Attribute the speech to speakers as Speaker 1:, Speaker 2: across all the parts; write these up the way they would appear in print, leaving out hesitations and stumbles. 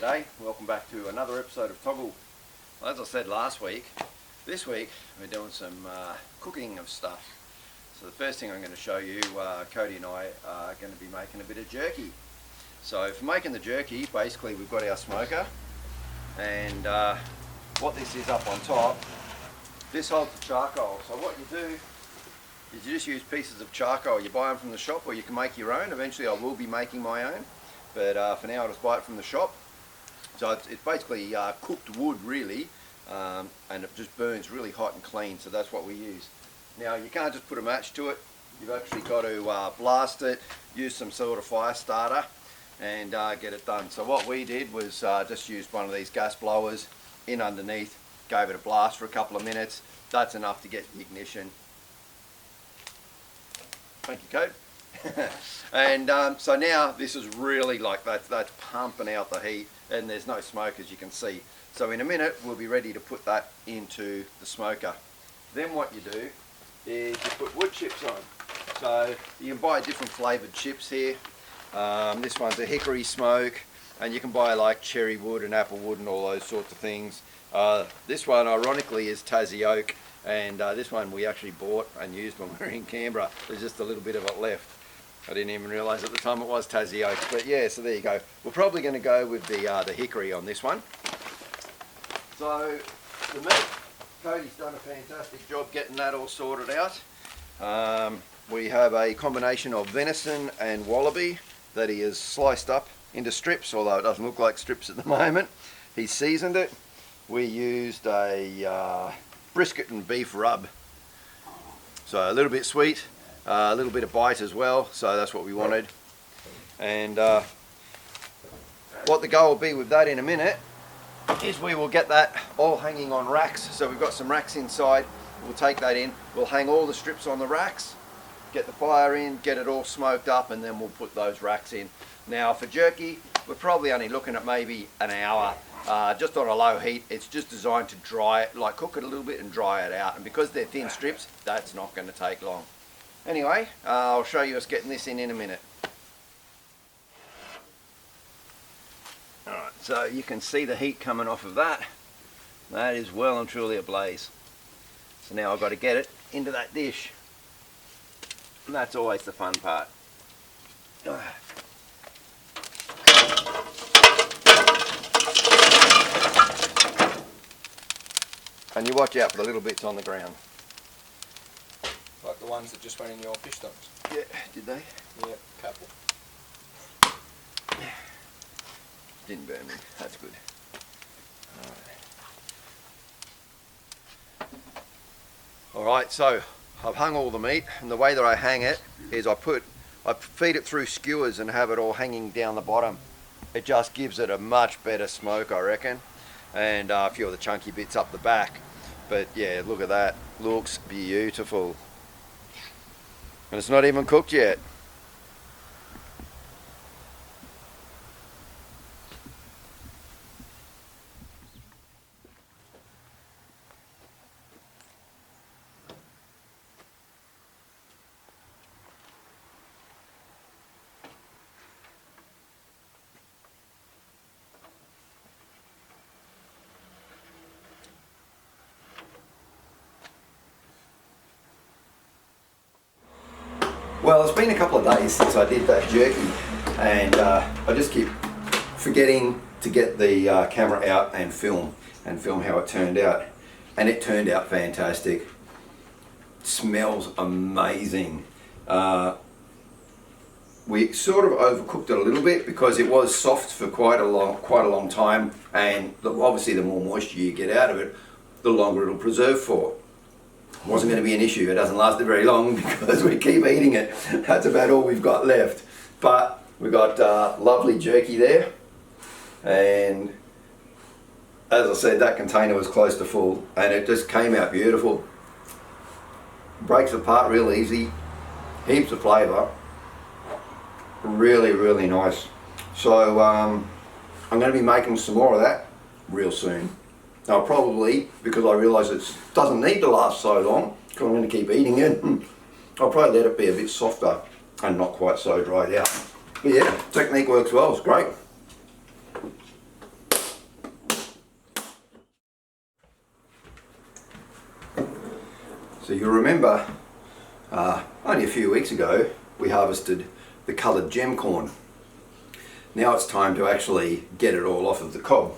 Speaker 1: G'day, welcome back to another episode of Togl. Well, as I said last week, this week we're doing some cooking of stuff. So the first thing I'm going to show you, Cody and I are going to be making a bit of jerky. So for making the jerky, basically we've got our smoker, and what this is up on top, this holds the charcoal. So what you do is you just use pieces of charcoal. You buy them from the shop, or you can make your own. Eventually I will be making my own, but for now I just buy it from the shop. So it's basically cooked wood really, and it just burns really hot and clean, so that's what we use. Now you can't just put a match to it, you've actually got to blast it, use some sort of fire starter and get it done. So what we did was just used one of these gas blowers in underneath, gave it a blast for a couple of minutes. That's enough to get the ignition. Thank you, Code. And so now this is really like that's pumping out the heat, and there's no smoke, as you can see. So in a minute we'll be ready to put that into the smoker. Then what you do is you put wood chips on. So you can buy different flavoured chips here. This one's a hickory smoke, and you can buy like cherry wood and apple wood and all those sorts of things. This one ironically is Tassie oak, and this one we actually bought and used when we were in Canberra. There's just a little bit of it left. I didn't even realise at the time it was Tassie oak, but yeah, so there you go. We're probably going to go with the hickory on this one. So the meat, Cody's done a fantastic job getting that all sorted out. We have a combination of venison and wallaby that he has sliced up into strips, although it doesn't look like strips at the moment. He's seasoned it. We used a brisket and beef rub, so a little bit sweet, a little bit of bite as well, so that's what we wanted. And what the goal will be with that in a minute is we will get that all hanging on racks. So we've got some racks inside, we'll take that in, we'll hang all the strips on the racks, get the fire in, get it all smoked up, and then we'll put those racks in. Now for jerky, we're probably only looking at maybe an hour, just on a low heat. It's just designed to dry it, like cook it a little bit and dry it out, and because they're thin strips, that's not going to take long. Anyway, I'll show you us getting this in a minute. Alright, so you can see the heat coming off of that. That is well and truly ablaze. So now I've got to get it into that dish. And that's always the fun part. And you watch out for the little bits on the ground.
Speaker 2: Like the ones that just went in your fish stocks?
Speaker 1: Yeah, did they?
Speaker 2: Yeah, couple.
Speaker 1: Didn't burn me, that's good. Alright, so I've hung all the meat, and the way that I hang it is I feed it through skewers and have it all hanging down the bottom. It just gives it a much better smoke, I reckon, and a few of the chunky bits up the back. But yeah, look at that, looks beautiful. And it's not even cooked yet. Well, it's been a couple of days since I did that jerky, and I just keep forgetting to get the camera out and film how it turned out. And it turned out fantastic. It smells amazing. We sort of overcooked it a little bit because it was soft for quite a long time, and obviously the more moisture you get out of it, the longer it'll preserve for. Wasn't going to be an issue. It doesn't last very long because we keep eating it. That's about all we've got left. But we've got lovely jerky there, and as I said, that container was close to full, and it just came out beautiful. Breaks apart real easy, heaps of flavour, really, really nice. So I'm going to be making some more of that real soon. Now probably, because I realise it doesn't need to last so long, because I'm going to keep eating it, I'll probably let it be a bit softer and not quite so dried out. But yeah, technique works well, it's great. So you remember only a few weeks ago we harvested the coloured gem corn. Now it's time to actually get it all off of the cob.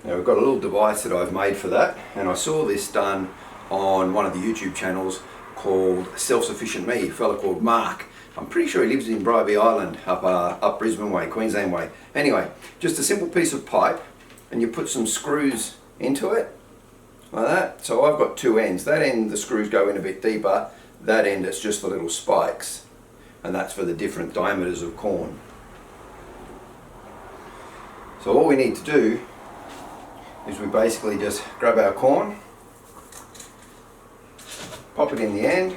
Speaker 1: Now we've got a little device that I've made for that, and I saw this done on one of the YouTube channels called Self-Sufficient Me, a fella called Mark. I'm pretty sure he lives in Bribie Island up Brisbane way, Queensland way. Anyway, just a simple piece of pipe, and you put some screws into it like that. So I've got two ends. That end the screws go in a bit deeper, that end it's just the little spikes, and that's for the different diameters of corn. So all we need to do is we basically just grab our corn, pop it in the end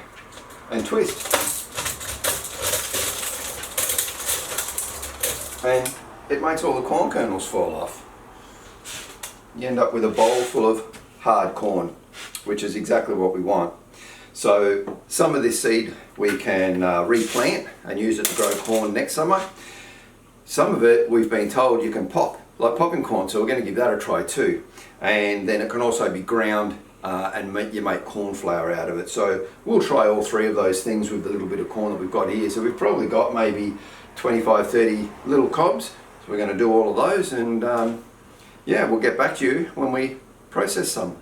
Speaker 1: and twist. And it makes all the corn kernels fall off. You end up with a bowl full of hard corn, which is exactly what we want. So some of this seed we can replant and use it to grow corn next summer. Some of it we've been told you can pop, like popping corn, so we're going to give that a try too. And then it can also be ground and you make corn flour out of it. So we'll try all three of those things with the little bit of corn that we've got here. So we've probably got maybe 25-30 little cobs. So we're going to do all of those, and yeah, we'll get back to you when we process some.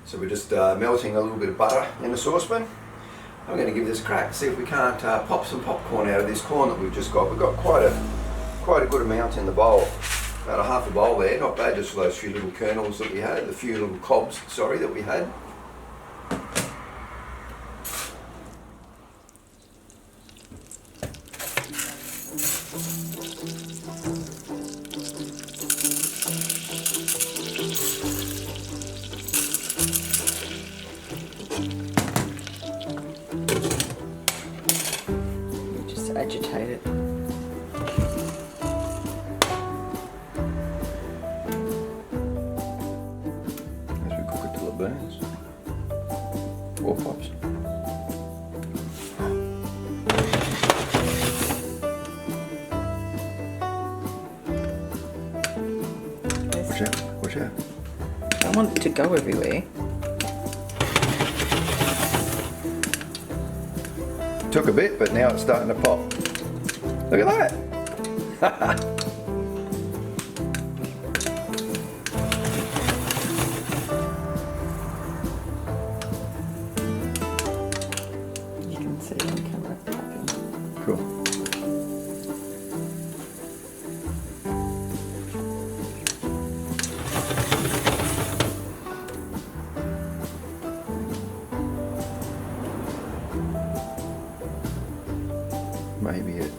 Speaker 1: So we're just melting a little bit of butter in the saucepan. I'm going to give this a crack, see if we can't pop some popcorn out of this corn that we've just got. We've got quite a good amount in the bowl, about a half a bowl there. Not bad, just for those few little kernels that we had, the few little cobs, sorry, that we had.
Speaker 3: Agitate it.
Speaker 1: As we cook it till it burns. Or pops. Watch out, watch out.
Speaker 3: I don't want it to go everywhere.
Speaker 1: Took a bit, but now it's starting to pop. Look at that!
Speaker 3: You can see on camera popping.
Speaker 1: Cool. Maybe it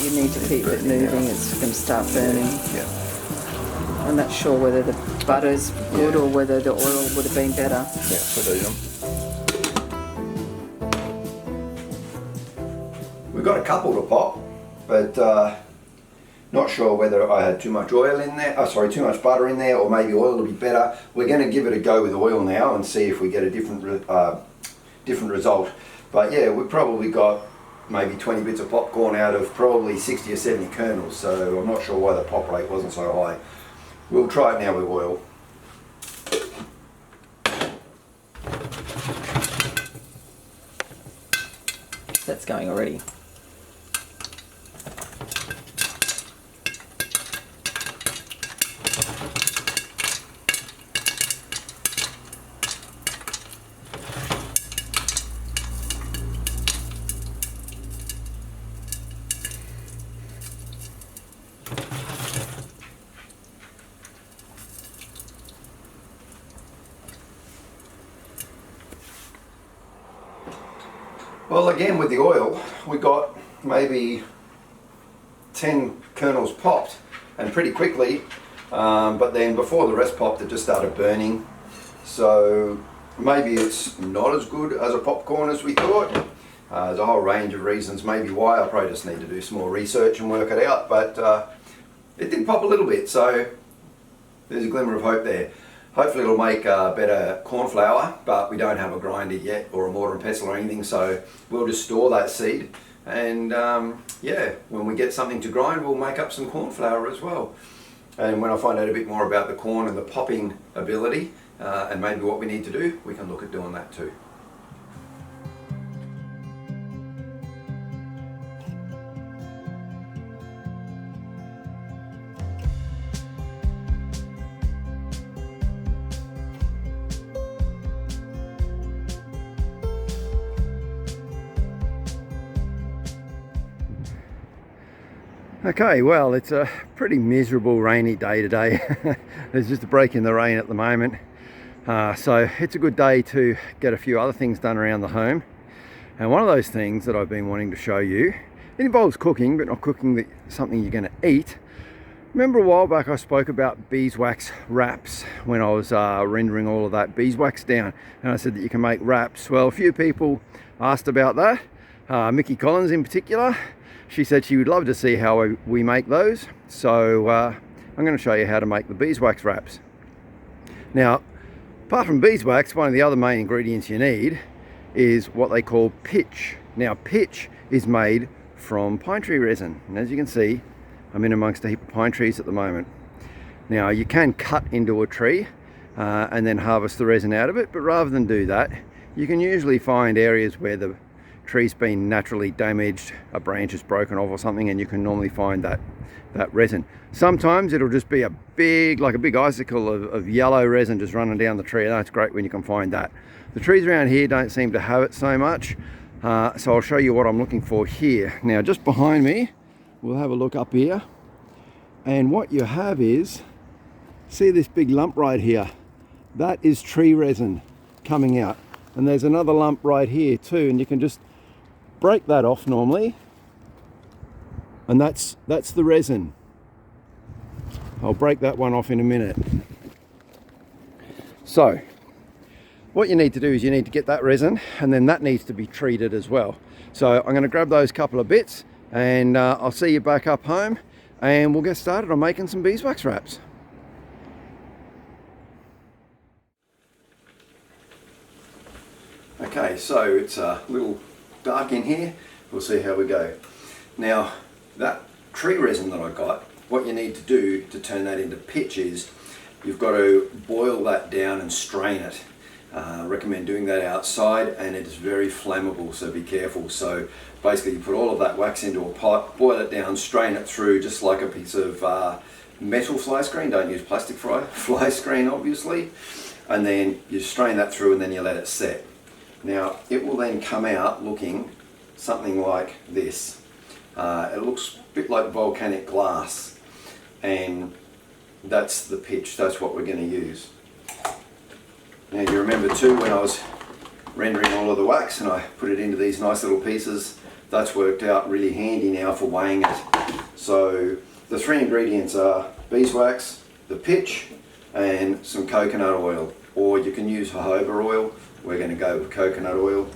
Speaker 3: You need to keep it moving, it's going to start burning.
Speaker 1: yeah.
Speaker 3: I'm not sure whether the butter's good or whether the oil would have been better.
Speaker 1: Yeah, put those on. We've got a couple to pop, but not sure whether I had too much oil in there, too much butter in there, or maybe oil will be better. We're going to give it a go with oil now and see if we get a different result. But yeah, we've probably got maybe 20 bits of popcorn out of probably 60 or 70 kernels, so I'm not sure why the pop rate wasn't so high. We'll try it now with oil.
Speaker 3: That's going already.
Speaker 1: Well, again with the oil, we got maybe 10 kernels popped, and pretty quickly, but then before the rest popped it just started burning. So maybe it's not as good as a popcorn as we thought. There's a whole range of reasons maybe why. I probably just need to do some more research and work it out, but it did pop a little bit, so there's a glimmer of hope there. Hopefully it'll make better corn flour, but we don't have a grinder yet or a mortar and pestle or anything, so we'll just store that seed And yeah, when we get something to grind, we'll make up some corn flour as well. And when I find out a bit more about the corn and the popping ability and maybe what we need to do, we can look at doing that too. Okay, well, it's a pretty miserable rainy day today. There's just a break in the rain at the moment. So it's a good day to get a few other things done around the home. And one of those things that I've been wanting to show you, it involves cooking, but not cooking something you're going to eat. Remember a while back I spoke about beeswax wraps when I was rendering all of that beeswax down. And I said that you can make wraps. Well, a few people asked about that. Mickey Collins in particular. She said she would love to see how we make those. So I'm going to show you how to make the beeswax wraps. Now, apart from beeswax, one of the other main ingredients you need is what they call pitch. Now, pitch is made from pine tree resin. And as you can see, I'm in amongst a heap of pine trees at the moment. Now, you can cut into a tree and then harvest the resin out of it, but rather than do that, you can usually find areas where the tree's been naturally damaged, a branch is broken off or something, and you can normally find that resin. Sometimes it'll just be a big icicle of yellow resin just running down the tree, and that's great when you can find that. The trees around here don't seem to have it so much, so I'll show you what I'm looking for here. Now, just behind me, we'll have a look up here, and what you have is, see this big lump right here? That is tree resin coming out, and there's another lump right here too, and you can just break that off normally, and that's the resin. I'll break that one off in a minute. So what you need to do is you need to get that resin, and then that needs to be treated as well. So I'm going to grab those couple of bits, and I'll see you back up home, and we'll get started on making some beeswax wraps. Okay, so it's a little dark in here. We'll see how we go. Now, that tree resin that I got, what you need to do to turn that into pitch is you've got to boil that down and strain it. I recommend doing that outside, and it is very flammable, so be careful. So basically you put all of that wax into a pot, boil it down, strain it through just like a piece of metal fly screen. Don't use plastic fly screen, obviously. And then you strain that through, and then you let it set. Now, it will then come out looking something like this. It looks a bit like volcanic glass, and that's the pitch. That's what we're going to use. Now, you remember too, when I was rendering all of the wax and I put it into these nice little pieces, that's worked out really handy now for weighing it. So the three ingredients are beeswax, the pitch, and some coconut oil, or you can use jojoba oil. We're going to go with coconut oil,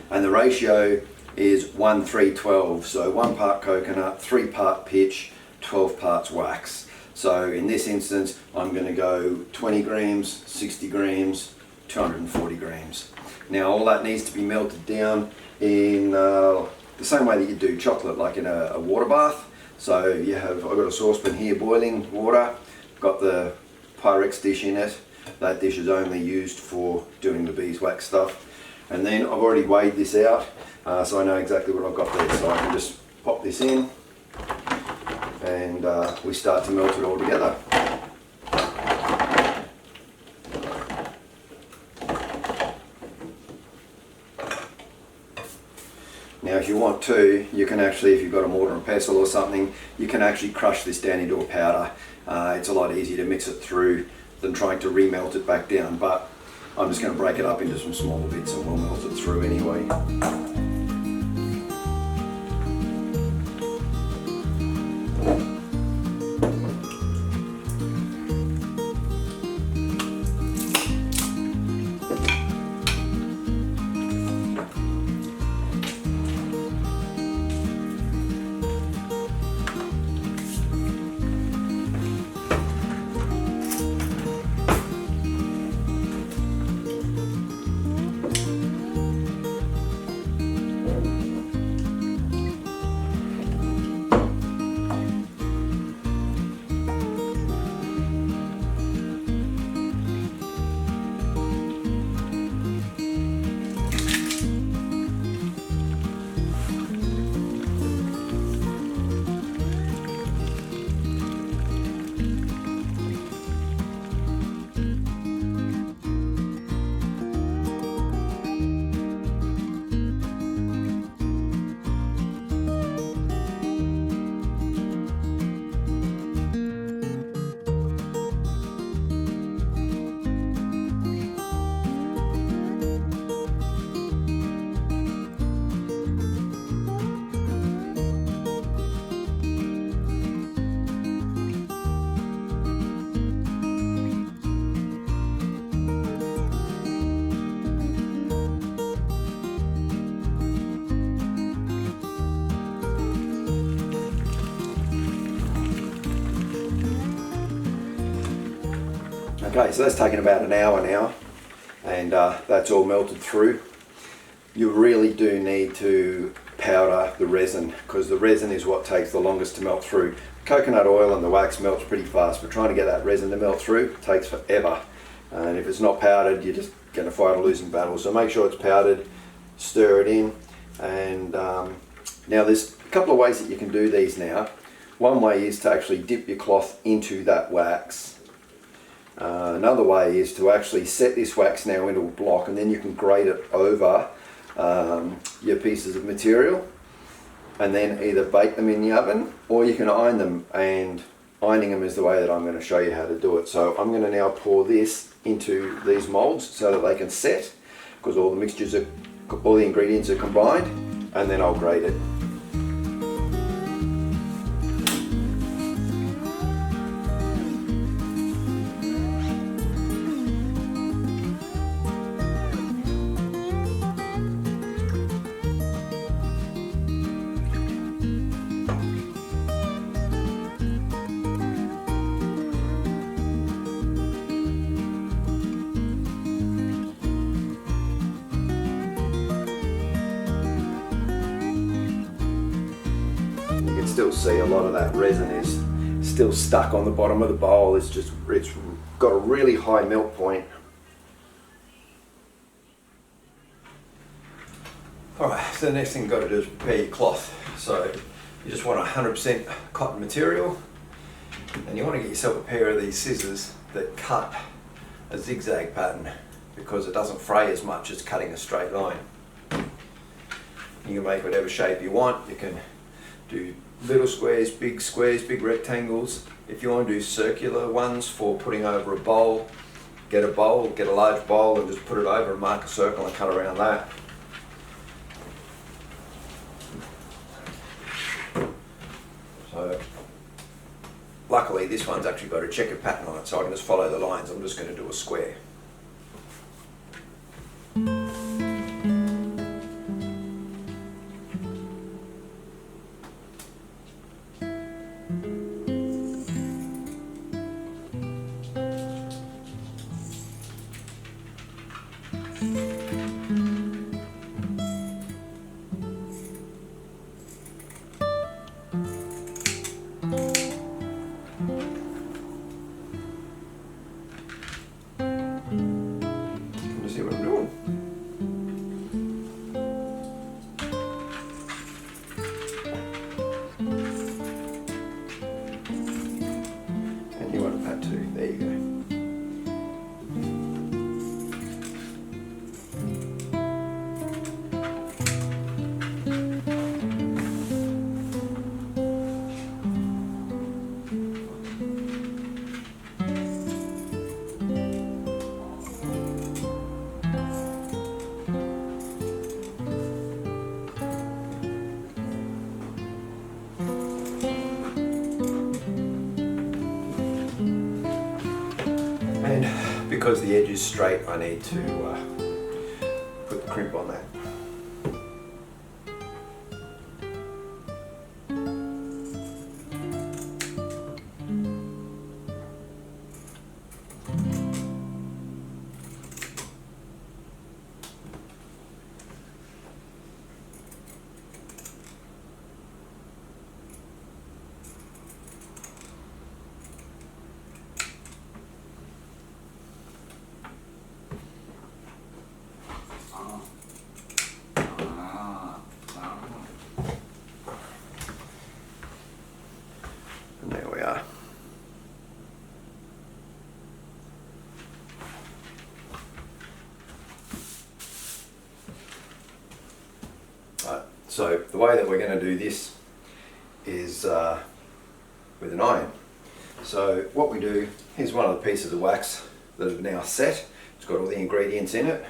Speaker 1: and the ratio is 1:3:12, so 1 part coconut, 3 part pitch, 12 parts wax. So in this instance I'm going to go 20 grams, 60 grams, 240 grams. Now all that needs to be melted down in the same way that you do chocolate, like in a water bath. So I've got a saucepan here boiling water, got the Pyrex dish in it. That dish is only used for doing the beeswax stuff. And then I've already weighed this out, so I know exactly what I've got there. So I can just pop this in, and we start to melt it all together. Now if you want to, you can actually, if you've got a mortar and pestle or something, you can actually crush this down into a powder. It's a lot easier to mix it through than trying to remelt it back down, but I'm just going to break it up into some smaller bits and we'll melt it through anyway. Okay, so that's taken about an hour now, and that's all melted through. You really do need to powder the resin, because the resin is what takes the longest to melt through. Coconut oil and the wax melts pretty fast, but trying to get that resin to melt through takes forever. And if it's not powdered, you're just going to fight a losing battle. So make sure it's powdered, stir it in, and now there's a couple of ways that you can do these now. One way is to actually dip your cloth into that wax. Another way is to actually set this wax now into a block, and then you can grate it over your pieces of material, and then either bake them in the oven or you can iron them, and ironing them is the way that I'm going to show you how to do it. So I'm going to now pour this into these molds so that they can set, because all the ingredients are combined, and then I'll grate it. You can still see a lot of that resin is still stuck on the bottom of the bowl. It's got a really high melt point. Alright, so the next thing you've got to do is prepare your cloth. So you just want 100% cotton material, and you want to get yourself a pair of these scissors that cut a zigzag pattern, because it doesn't fray as much as cutting a straight line. You can make whatever shape you want. You can do little squares, big rectangles. If you want to do circular ones for putting over a bowl, get a large bowl and just put it over and mark a circle and cut around that. So luckily this one's actually got a checkered pattern on it, so I can just follow the lines. I'm just going to do a square. See what I'm doing? And you want that too. There you go. And because the edge is straight, I need to put the crimp on that. And there we are. Right, so the way that we're going to do this is with an iron. So what we do, here's one of the pieces of wax that have now set. It's got all the ingredients in it.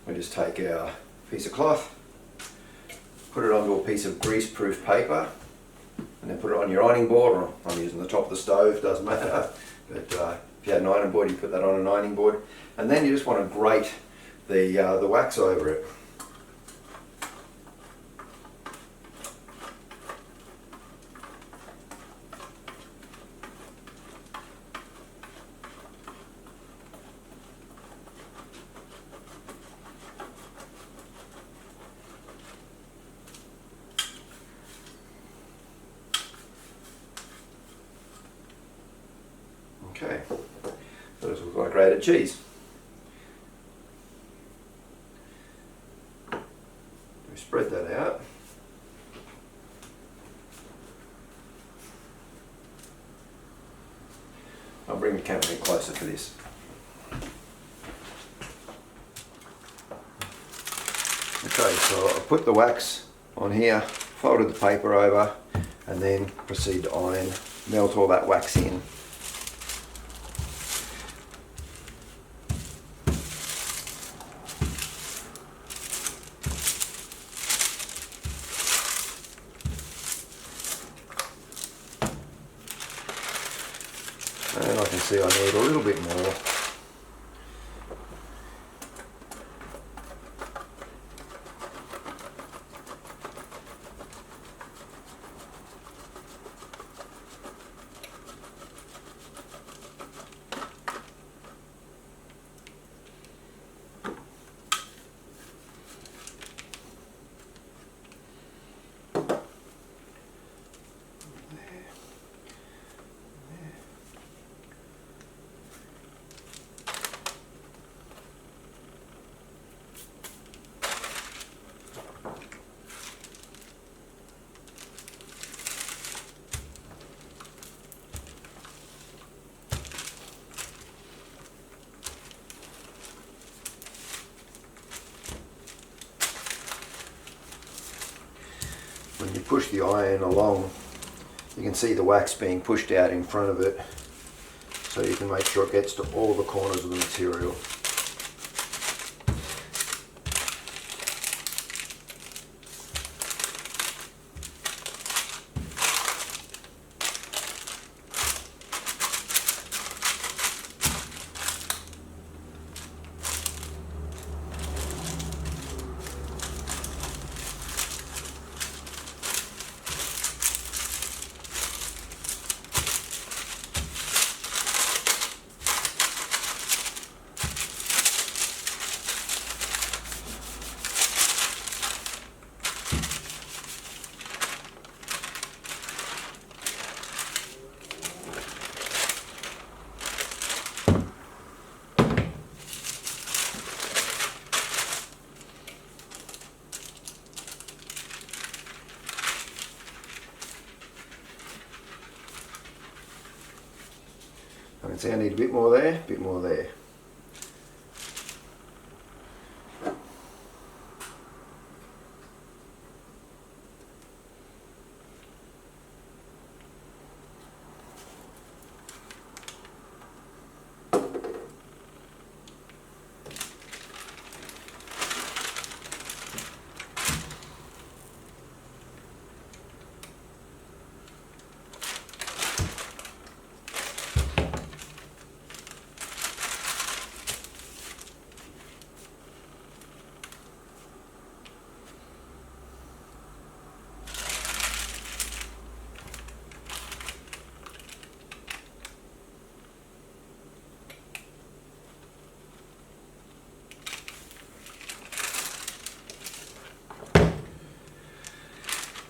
Speaker 1: We just take our piece of cloth, put it onto a piece of grease-proof paper, and then put it on your ironing board, or I'm using the top of the stove, doesn't matter. But if you had an ironing board, you put that on an ironing board, and then you just want to grate the wax over it. Okay, so this looks like grated cheese. We spread that out. I'll bring the camera in closer for this. Okay, so I put the wax on here, folded the paper over, and then proceed to iron, melt all that wax in. And I can see I need a little bit more. When you push the iron along, you can see the wax being pushed out in front of it, so you can make sure it gets to all the corners of the material. I can see I need a bit more there, a bit more there.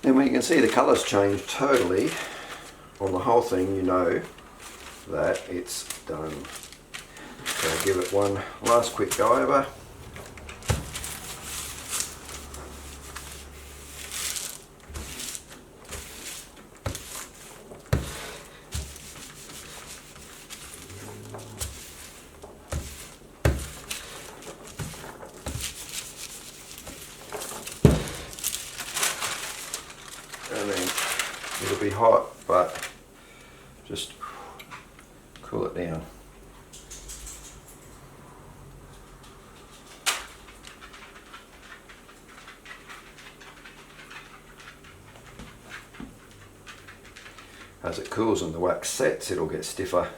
Speaker 1: And when you can see the colours change totally on the whole thing, you know that it's done. So I'll give it one last quick go over. And then it'll be hot, but just cool it down. As it cools and the wax sets, it'll get stiffer.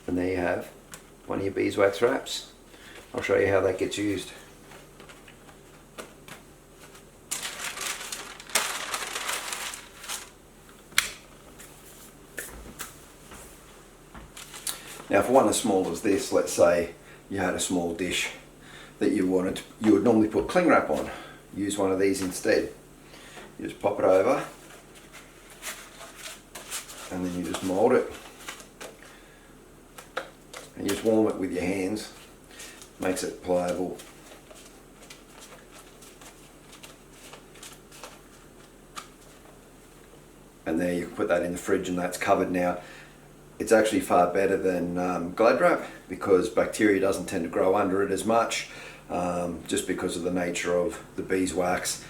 Speaker 1: And there you have one of your beeswax wraps. I'll show you how that gets used. Now for one as small as this, let's say you had a small dish that you would normally put cling wrap on. use one of these instead. You just pop it over and then you just mould it. And you just warm it with your hands, makes it pliable. And there you can put that in the fridge and that's covered now. It's actually far better than Glad Wrap because bacteria doesn't tend to grow under it as much, just because of the nature of the beeswax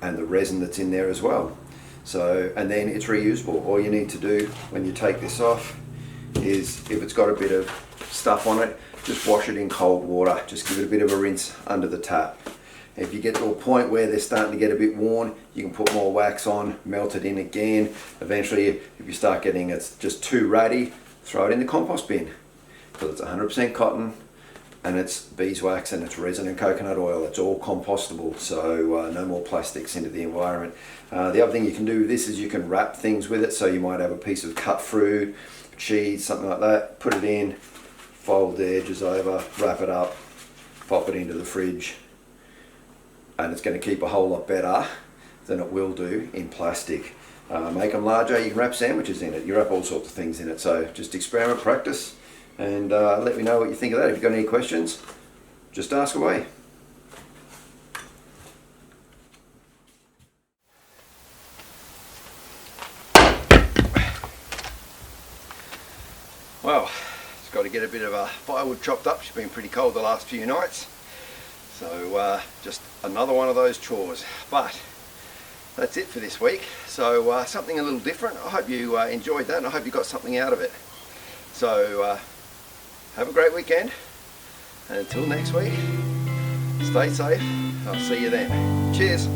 Speaker 1: and the resin that's in there as well. So, and then it's reusable. All you need to do when you take this off is, if it's got a bit of stuff on it, just wash it in cold water. Just give it a bit of a rinse under the tap. If you get to a point where they're starting to get a bit worn, you can put more wax on, melt it in again. Eventually, if you start getting it's just too ratty, throw it in the compost bin. Because it's 100% cotton and it's beeswax and it's resin and coconut oil. It's all compostable, so no more plastics into the environment. The other thing you can do with this is you can wrap things with it. So you might have a piece of cut fruit, cheese, something like that, put it in, fold the edges over, wrap it up, pop it into the fridge, and it's going to keep a whole lot better than it will do in plastic. Make them larger, you can wrap sandwiches in it, you wrap all sorts of things in it. So just experiment, practice, and let me know what you think of that. If you've got any questions, just ask away. Well, it's got to get a bit of firewood chopped up. It's been pretty cold the last few nights. So just another one of those chores. But that's it for this week. So something a little different. I hope you enjoyed that and I hope you got something out of it. So have a great weekend. And until next week, stay safe. I'll see you then. Cheers.